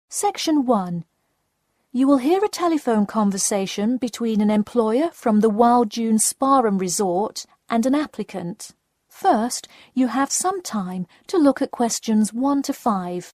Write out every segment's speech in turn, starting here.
Section 1. You will hear a telephone conversation between an employer from the Wild Dune Spa and Resort and an applicant. First, you have some time to look at questions 1 to 5.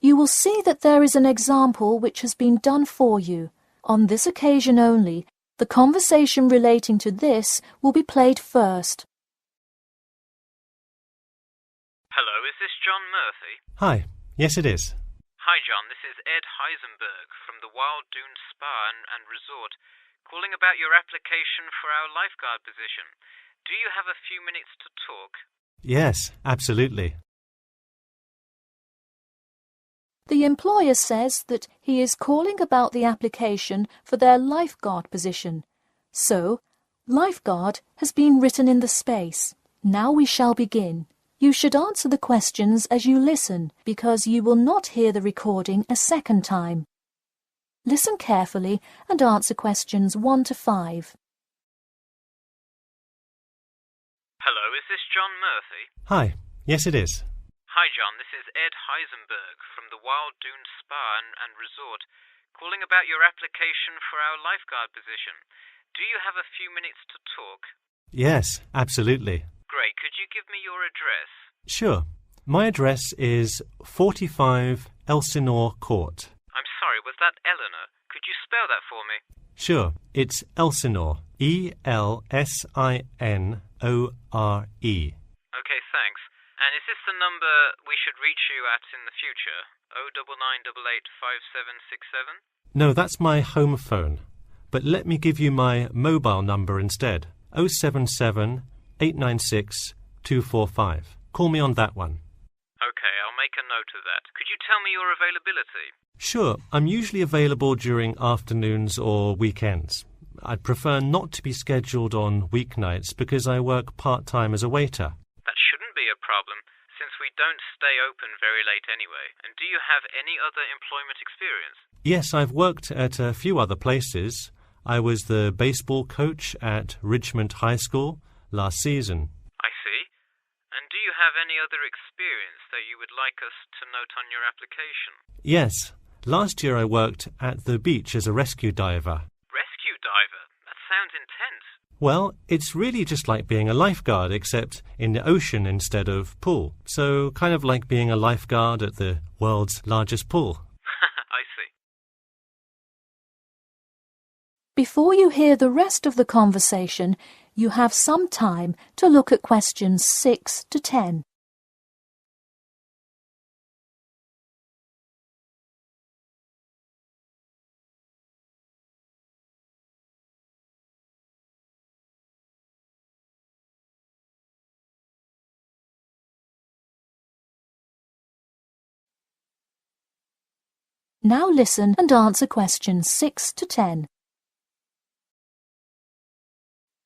You will see that there is an example which has been done for you. On this occasion only, the conversation relating to this will be played first. Hello, is this John Murphy? Hi, yes it is. Hi John, this is Ed Heisenberg from the Wild Dune Spa and Resort, calling about your application for our lifeguard position. Do you have a few minutes to talk? Yes, absolutely. The employer says that he is calling about the application for their lifeguard position. So, lifeguard has been written in the space. Now we shall begin. You should answer the questions as you listen, because you will not hear the recording a second time. Listen carefully and answer questions 1 to 5. Hello, is this John Murphy? Hi, yes it is. Hi John, this is Ed Heisenberg from the Wild Dune Spa and Resort, calling about your application for our lifeguard position. Do you have a few minutes to talk? Yes, absolutely. Great, could you give me your address? Sure. My address is 45 Elsinore Court. I'm sorry, was that Eleanor? Could you spell that for me? Sure, it's Elsinore. E-L-S-I-N-O-R-E. Okay, thanks. And is this the number we should reach you at in the future? 099885767? No, that's my home phone. But let me give you my mobile number instead. 077 896 245. Call me on that one. Okay, I'll make a note of that. Could you tell me your availability? Sure, I'm usually available during afternoons or weekends. I'd prefer not to be scheduled on weeknights because I work part-time as a waiter. That shouldn't be a problem, since we don't stay open very late anyway. And do you have any other employment experience? Yes, I've worked at a few other places. I was the baseball coach at Richmond High School last season. I see. And do you have any other experience that you would like us to note on your application? Yes. Last year I worked at the beach as a rescue diver. Rescue diver? That sounds intense. Well, it's really just like being a lifeguard, except in the ocean instead of pool. So kind of like being a lifeguard at the world's largest pool. I see. Before you hear the rest of the conversation, you have some time to look at questions 6 to 10. Now listen and answer questions 6 to 10.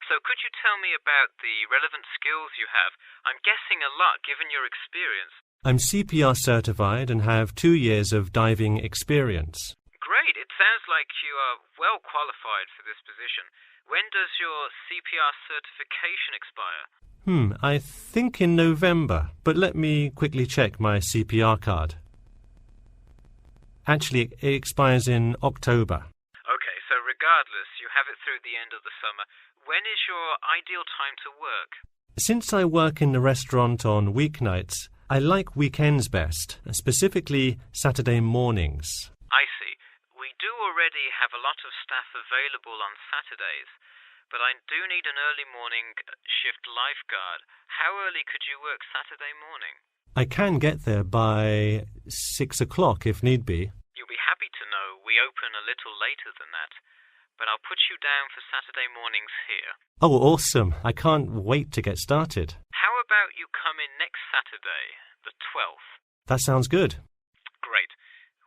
So could you tell me about the relevant skills you have? I'm guessing a lot given your experience. I'm CPR certified and have 2 years of diving experience. Great, it sounds like you are well qualified for this position. When does your CPR certification expire? I think in November, but let me quickly check my CPR card. Actually, it expires in October. Okay, so regardless, you have it through the end of the summer. When is your ideal time to work? Since I work in the restaurant on weeknights, I like weekends best, specifically Saturday mornings. I see. We do already have a lot of staff available on Saturdays, but I do need an early morning shift lifeguard. How early could you work Saturday morning? I can get there by 6 o'clock if need be. You'll be happy to know we open a little later than that, but I'll put you down for Saturday mornings here. Oh, awesome. I can't wait to get started. How about you come in next Saturday, the 12th? That sounds good. Great.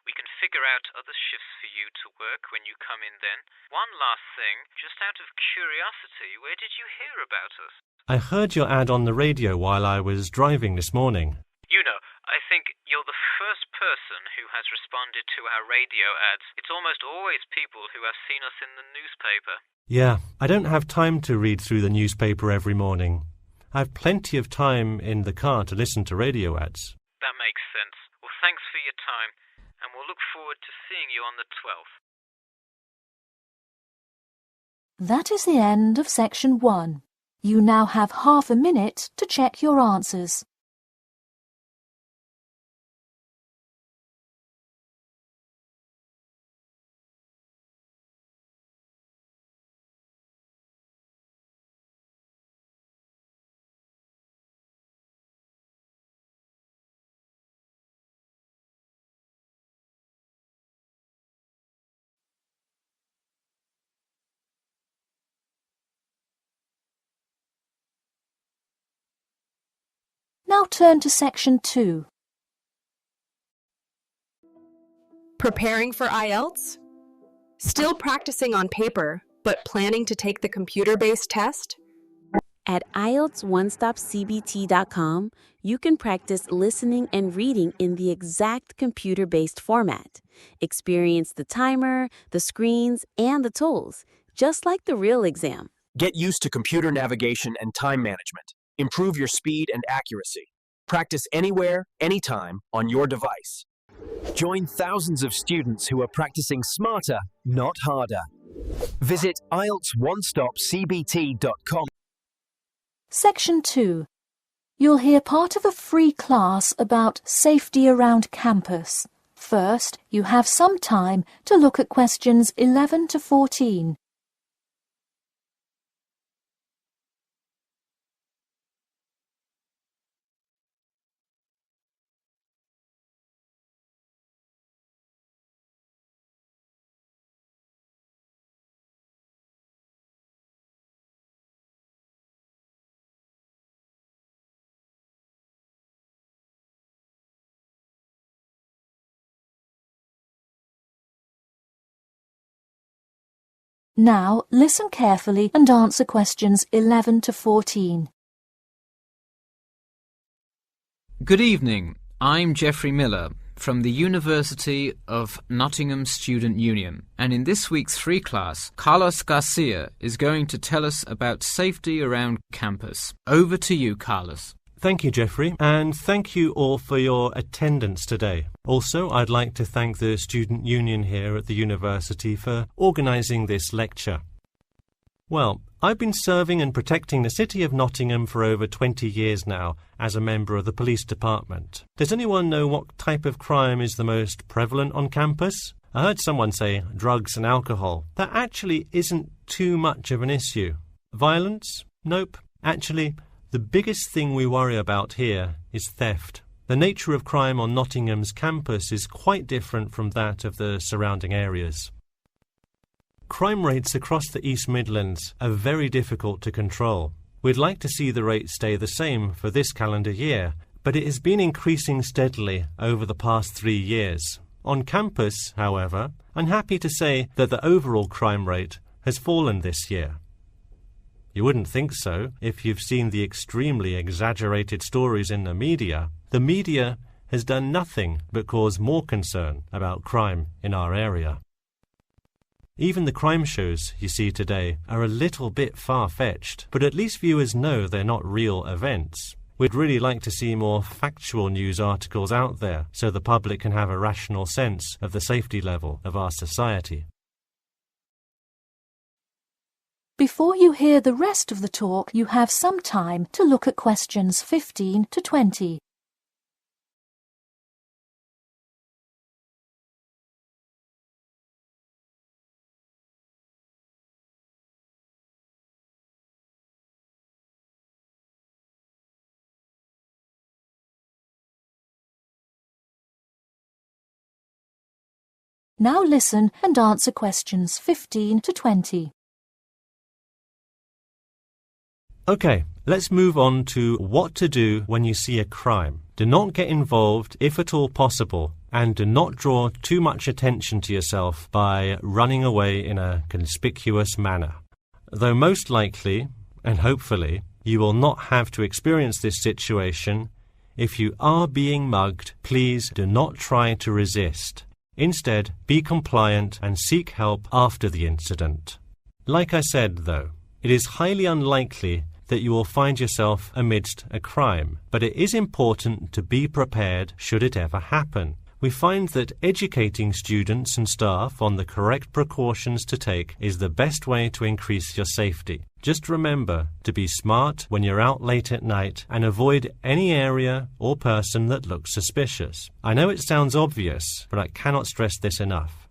We can figure out other shifts for you to work when you come in then. One last thing, just out of curiosity, where did you hear about us? I heard your ad on the radio while I was driving this morning. You know, I think you're the first person who has responded to our radio ads. It's almost always people who have seen us in the newspaper. Yeah, I don't have time to read through the newspaper every morning. I have plenty of time in the car to listen to radio ads. That makes sense. Well, thanks for your time, and we'll look forward to seeing you on the 12th. That is the end of section 1. You now have half a minute to check your answers. Now turn to section 2. Preparing for Ielts? Still practicing on paper, but planning to take the computer-based test? At IELTSOneStopCBT.com, you can practice listening and reading in the exact computer-based format. Experience the timer, the screens, and the tools, just like the real exam. Get used to computer navigation and time management. Improve your speed and accuracy. Practice anywhere, anytime, on your device. Join thousands of students who are practicing smarter, not harder. Visit IELTSOneStopCBT.com. Section 2. You'll hear part of a free class about safety around campus. First, you have some time to look at questions 11 to 14. Now, listen carefully and answer questions 11 to 14. Good evening. I'm Geoffrey Miller from the University of Nottingham Student Union, and in this week's free class, Carlos Garcia is going to tell us about safety around campus. Over to you, Carlos. Thank you, Geoffrey, and thank you all for your attendance today. Also, I'd like to thank the Student Union here at the university for organising this lecture. Well, I've been serving and protecting the City of Nottingham for over 20 years now as a member of the police department. Does anyone know what type of crime is the most prevalent on campus? I heard someone say drugs and alcohol. That actually isn't too much of an issue. Violence? Nope. Actually, the biggest thing we worry about here is theft. The nature of crime on Nottingham's campus is quite different from that of the surrounding areas. Crime rates across the East Midlands are very difficult to control. We'd like to see the rate stay the same for this calendar year, but it has been increasing steadily over the past 3 years. On campus, however, I'm happy to say that the overall crime rate has fallen this year. You wouldn't think so if you've seen the extremely exaggerated stories in the media. The media has done nothing but cause more concern about crime in our area. Even the crime shows you see today are a little bit far-fetched, but at least viewers know they're not real events. We'd really like to see more factual news articles out there so the public can have a rational sense of the safety level of our society. Before you hear the rest of the talk, you have some time to look at questions 15 to 20. Now listen and answer questions 15 to 20. Okay, let's move on to what to do when you see a crime. Do not get involved if at all possible, And do not draw too much attention to yourself by running away in a conspicuous manner. Though most likely, and hopefully, you will not have to experience this situation, if you are being mugged, please do not try to resist. Instead, be compliant and seek help after the incident. Like I said, though, it is highly unlikely that you will find yourself amidst a crime, but it is important to be prepared should it ever happen. We find that educating students and staff on the correct precautions to take is the best way to increase your safety. Just remember to be smart when you're out late at night and avoid any area or person that looks suspicious. I know it sounds obvious, but I cannot stress this enough.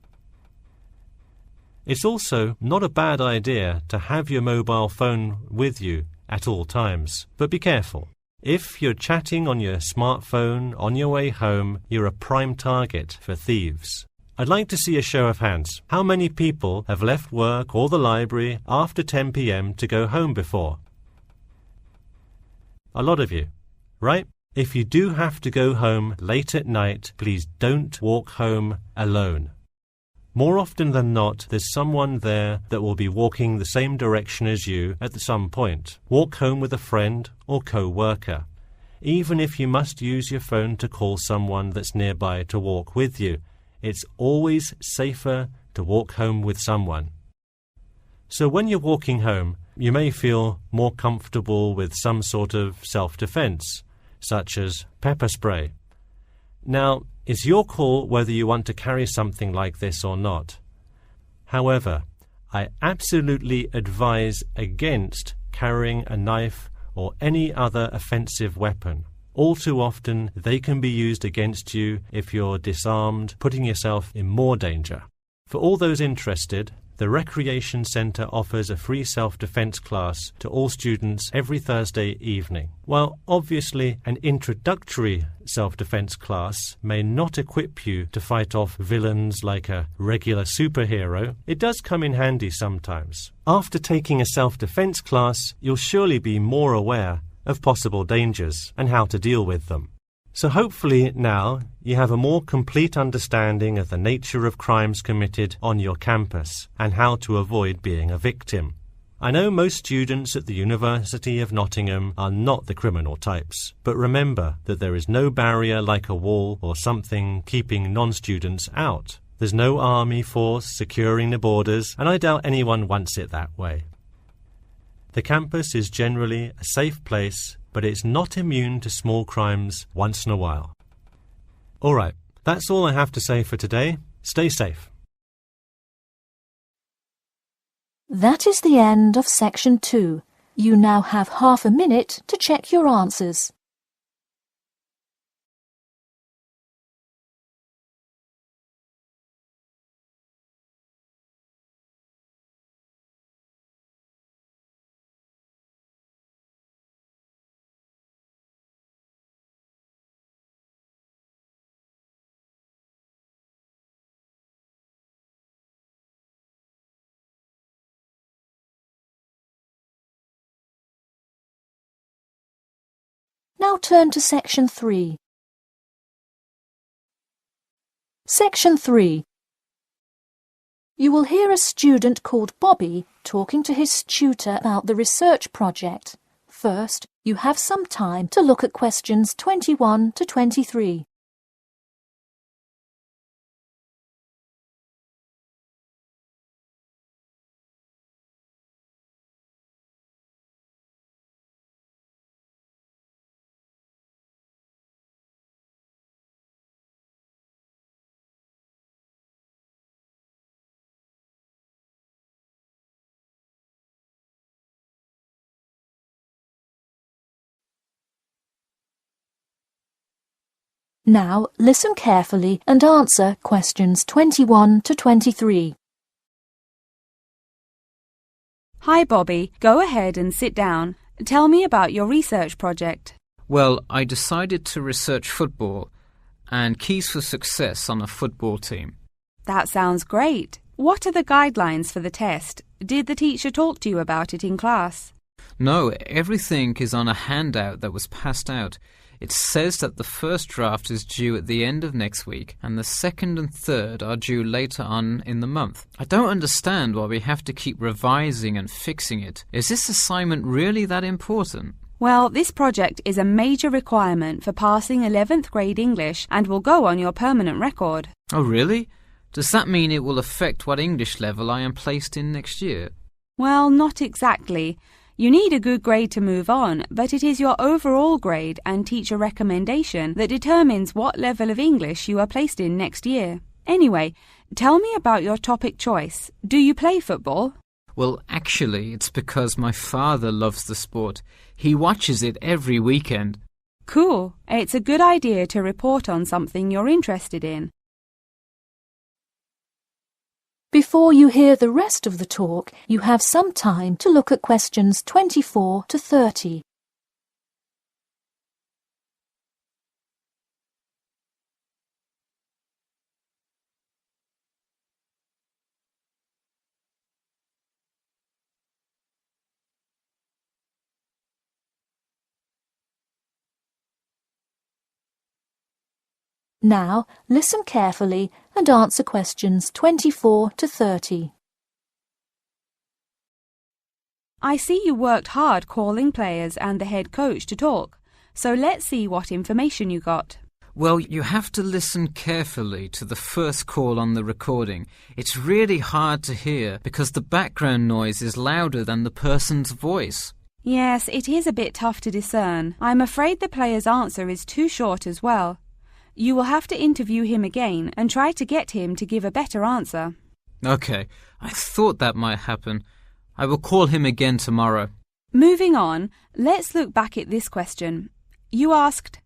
It's also not a bad idea to have your mobile phone with you at all times, but be careful. If you're chatting on your smartphone on your way home, you're a prime target for thieves. I'd like to see a show of hands. How many people have left work or the library after 10 p.m. to go home before? A lot of you, right? If you do have to go home late at night, please don't walk home alone. More often than not, there's someone there that will be walking the same direction as you at some point. Walk home with a friend or co-worker. Even if you must use your phone to call someone that's nearby to walk with you, it's always safer to walk home with someone. So when you're walking home, you may feel more comfortable with some sort of self-defense, such as pepper spray. Now, it's your call whether you want to carry something like this or not. However, I absolutely advise against carrying a knife or any other offensive weapon. All too often, they can be used against you if you're disarmed, putting yourself in more danger. For all those interested, the Recreation Centre offers a free self-defense class to all students every Thursday evening. While obviously an introductory self-defense class may not equip you to fight off villains like a regular superhero, it does come in handy sometimes. After taking a self-defense class, you'll surely be more aware of possible dangers and how to deal with them. So hopefully now you have a more complete understanding of the nature of crimes committed on your campus and how to avoid being a victim. I know most students at the University of Nottingham are not the criminal types, but remember that there is no barrier like a wall or something keeping non-students out. There's no army force securing the borders, and I doubt anyone wants it that way. The campus is generally a safe place, but it's not immune to small crimes once in a while. All right, that's all I have to say for today. Stay safe. That is the end of section 2. You now have half a minute to check your answers. Now turn to section 3. Section 3. You will hear a student called Bobby talking to his tutor about the research project. First, you have some time to look at questions 21 to 23. Now listen carefully and answer questions 21 to 23. Hi Bobby, go ahead and sit down. Tell me about your research project. Well, I decided to research football and keys for success on a football team. That sounds great. What are the guidelines for the test? Did the teacher talk to you about it in class? No, everything is on a handout that was passed out. It says that the first draft is due at the end of next week, and the second and third are due later on in the month. I don't understand why we have to keep revising and fixing it. Is this assignment really that important? Well, this project is a major requirement for passing 11th grade English and will go on your permanent record. Oh, really? Does that mean it will affect what English level I am placed in next year? Well, not exactly. You need a good grade to move on, but it is your overall grade and teacher recommendation that determines what level of English you are placed in next year. Anyway, tell me about your topic choice. Do you play football? Well, actually, it's because my father loves the sport. He watches it every weekend. Cool. It's a good idea to report on something you're interested in. Before you hear the rest of the talk, you have some time to look at questions 24 to 30. Now, listen carefully and answer questions 24 to 30. I see you worked hard calling players and the head coach to talk, so let's see what information you got. Well, you have to listen carefully to the first call on the recording. It's really hard to hear because the background noise is louder than the person's voice. Yes, it is a bit tough to discern. I'm afraid the player's answer is too short as well. You will have to interview him again and try to get him to give a better answer. Okay, I thought that might happen. I will call him again tomorrow. Moving on, let's look back at this question. You asked,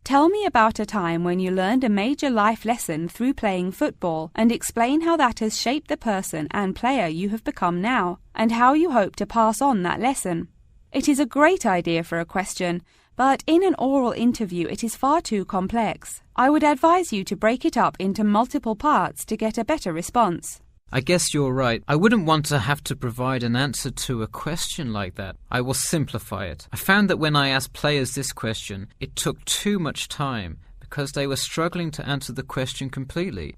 tell me about a time when you learned a major life lesson through playing football and explain how that has shaped the person and player you have become now and how you hope to pass on that lesson. It is a great idea for a question, but in an oral interview it is far too complex. I would advise you to break it up into multiple parts to get a better response. I guess you're right. I wouldn't want to have to provide an answer to a question like that. I will simplify it. I found that when I asked players this question, it took too much time because they were struggling to answer the question completely.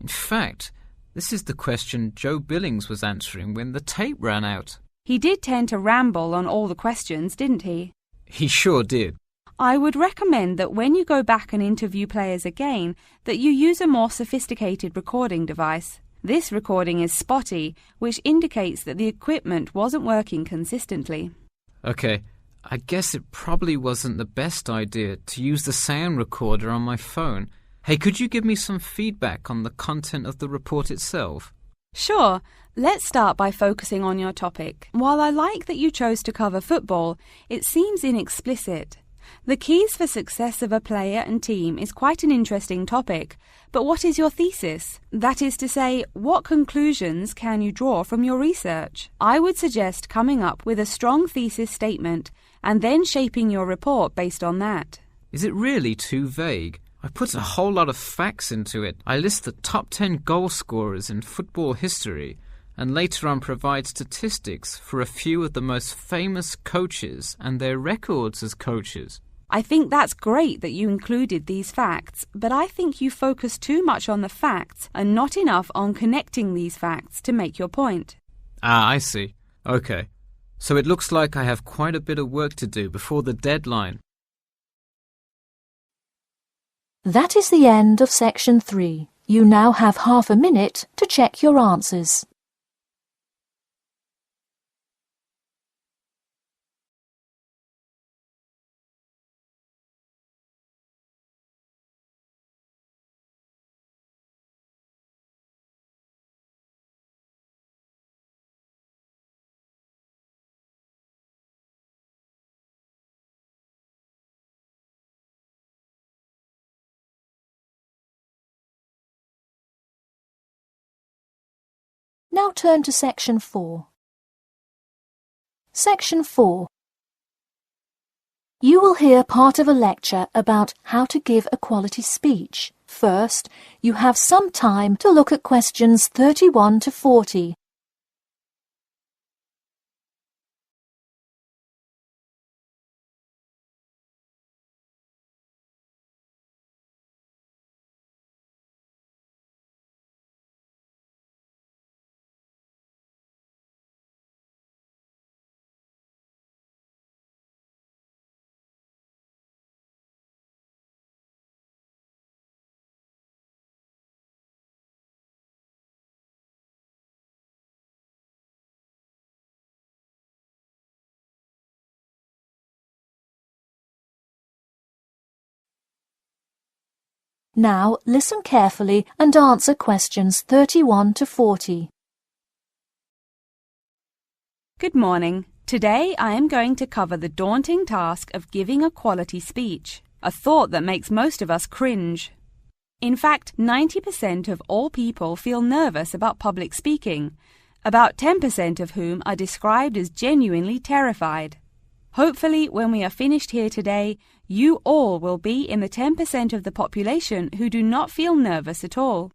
In fact, this is the question Joe Billings was answering when the tape ran out. He did tend to ramble on all the questions, didn't he? He sure did. I would recommend that when you go back and interview players again, that you use a more sophisticated recording device. This recording is spotty, which indicates that the equipment wasn't working consistently. Okay, I guess it probably wasn't the best idea to use the sound recorder on my phone. Hey, could you give me some feedback on the content of the report itself? Sure. Let's start by focusing on your topic. While I like that you chose to cover football, it seems inexplicit. The keys for success of a player and team is quite an interesting topic, but what is your thesis? That is to say, what conclusions can you draw from your research? I would suggest coming up with a strong thesis statement and then shaping your report based on that. Is it really too vague? I put a whole lot of facts into it. I list the top 10 goal scorers in football history and later on provide statistics for a few of the most famous coaches and their records as coaches. I think that's great that you included these facts, but I think you focus too much on the facts and not enough on connecting these facts to make your point. Ah, I see. Okay. So it looks like I have quite a bit of work to do before the deadline. That is the end of section 3. You now have half a minute to check your answers. Now turn to section 4. Section 4. You will hear part of a lecture about how to give a quality speech. First, you have some time to look at questions 31 to 40. Now listen carefully and answer questions 31 to 40. Good morning. Today I am going to cover the daunting task of giving a quality speech, a thought that makes most of us cringe. In fact, 90% of all people feel nervous about public speaking, about 10% of whom are described as genuinely terrified. Hopefully, when we are finished here today, you all will be in the 10% of the population who do not feel nervous at all.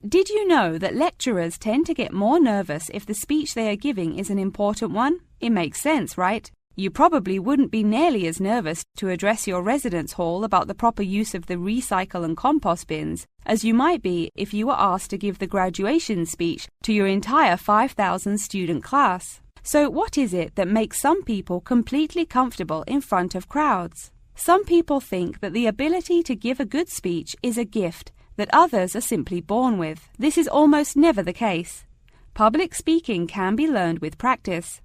Did you know that lecturers tend to get more nervous if the speech they are giving is an important one? It makes sense, right? You probably wouldn't be nearly as nervous to address your residence hall about the proper use of the recycle and compost bins as you might be if you were asked to give the graduation speech to your entire 5,000 student class. So what is it that makes some people completely comfortable in front of crowds? Some people think that the ability to give a good speech is a gift that others are simply born with. This is almost never the case. Public speaking can be learned with practice.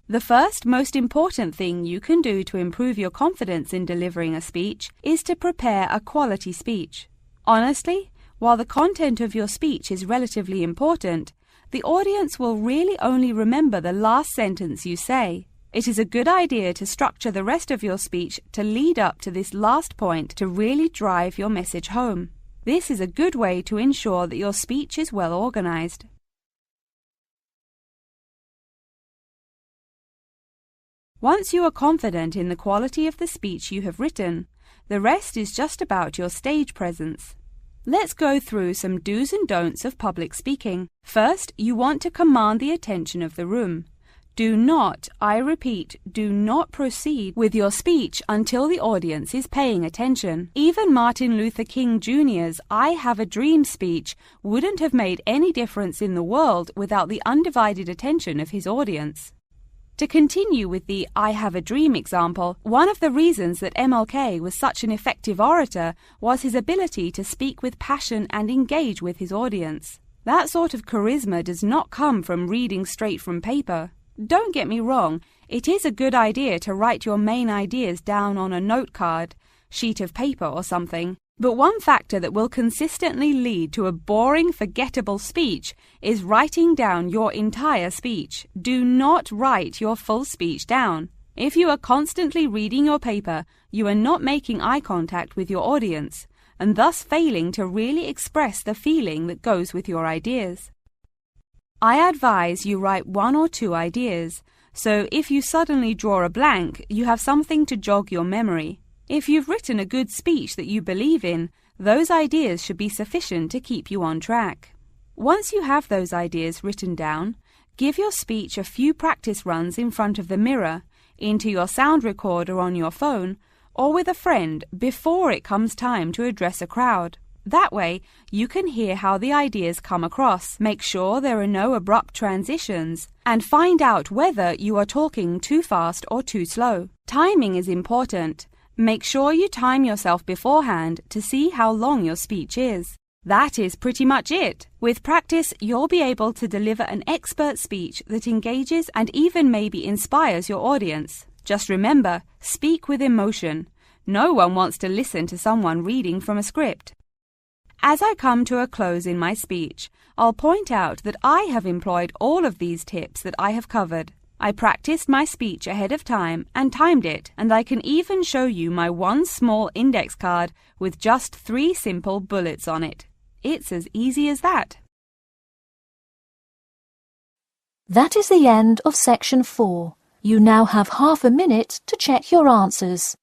The first most important thing you can do to improve your confidence in delivering a speech is to prepare a quality speech. Honestly, while the content of your speech is relatively important, the audience will really only remember the last sentence you say. It is a good idea to structure the rest of your speech to lead up to this last point to really drive your message home. This is a good way to ensure that your speech is well organized. Once you are confident in the quality of the speech you have written, the rest is just about your stage presence. Let's go through some do's and don'ts of public speaking. First, you want to command the attention of the room. Do not, I repeat, do not proceed with your speech until the audience is paying attention. Even Martin Luther King Jr.'s I Have a Dream speech wouldn't have made any difference in the world without the undivided attention of his audience. To continue with the I Have a Dream example, one of the reasons that MLK was such an effective orator was his ability to speak with passion and engage with his audience. That sort of charisma does not come from reading straight from paper. Don't get me wrong, it is a good idea to write your main ideas down on a note card, sheet of paper or something. But one factor that will consistently lead to a boring, forgettable speech is writing down your entire speech. Do not write your full speech down. If you are constantly reading your paper, you are not making eye contact with your audience, and thus failing to really express the feeling that goes with your ideas. I advise you write 1 or 2 ideas, so if you suddenly draw a blank, you have something to jog your memory. If you've written a good speech that you believe in, those ideas should be sufficient to keep you on track. Once you have those ideas written down, give your speech a few practice runs in front of the mirror, into your sound recorder on your phone, or with a friend before it comes time to address a crowd. That way, you can hear how the ideas come across, make sure there are no abrupt transitions, and find out whether you are talking too fast or too slow. Timing is important. Make sure you time yourself beforehand to see how long your speech is. That is pretty much it. With practice, you'll be able to deliver an expert speech that engages and even maybe inspires your audience. Just remember, speak with emotion. No one wants to listen to someone reading from a script. As I come to a close in my speech, I'll point out that I have employed all of these tips that I have covered. I practiced my speech ahead of time and timed it, and I can even show you my one small index card with just 3 simple bullets on it. It's as easy as that. That is the end of section 4. You now have half a minute to check your answers.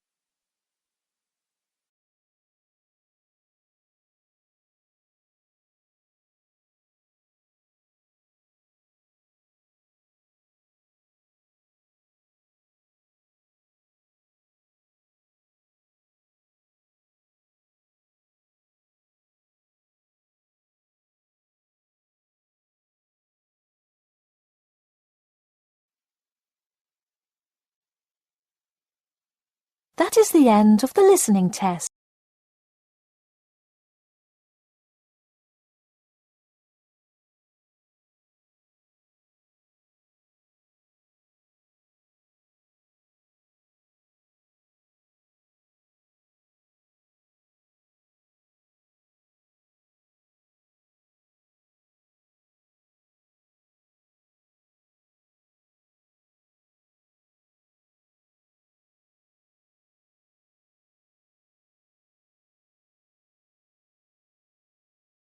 That is the end of the listening test.